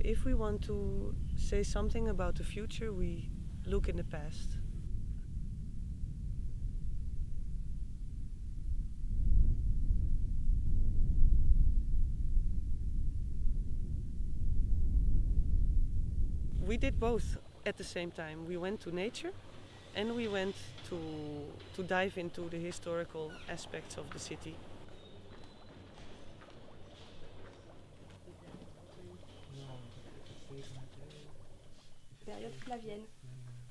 If we want to say something about the future, we look in the past. We did both at the same time. We went to nature and we went to dive into the historical aspects of the city. Période flavienne.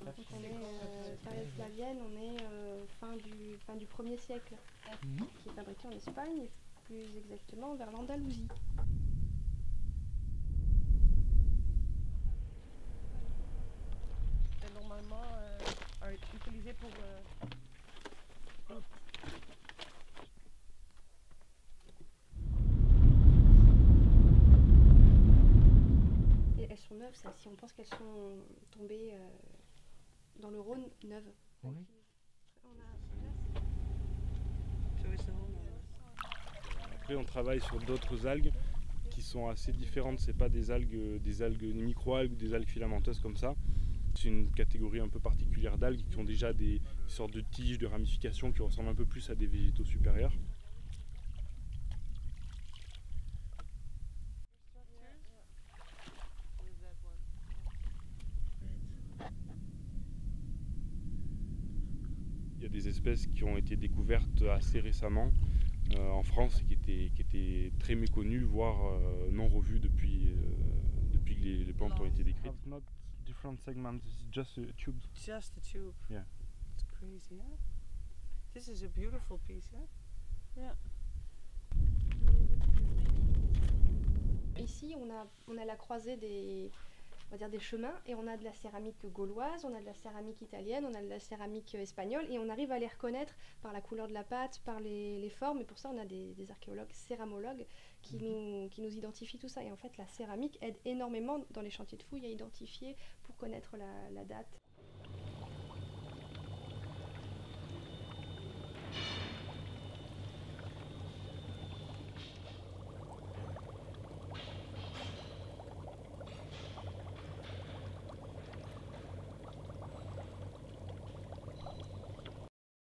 Donc on est période flavienne, on est fin du 1er siècle, qui est fabriqué en Espagne, plus exactement vers l'Andalousie. Normalement utilisé pour et elles sont neuves celles-ci, on pense qu'elles sont tombées dans le Rhône neuves. Oui. Après on travaille sur d'autres algues qui sont assez différentes, c'est pas des algues des micro-algues ou des algues filamenteuses comme ça. C'est une catégorie un peu particulière d'algues qui ont déjà des sortes de tiges, de ramifications qui ressemblent un peu plus à des végétaux supérieurs. Il y a des espèces qui ont été découvertes assez récemment en France et qui étaient très méconnues, voire non revues depuis que les plantes ont été décrites. Different segments, it's just a tube. Just a tube. Yeah. It's crazy, huh? This is a beautiful piece, huh? Yeah. Ici, on a la croisée des chemins et on a de la céramique gauloise, on a de la céramique italienne, on a de la céramique espagnole et on arrive à les reconnaître par la couleur de la pâte, par les formes, et pour ça on a des archéologues céramologues qui nous identifient tout ça. Et en fait la céramique aide énormément dans les chantiers de fouilles à identifier pour connaître la date.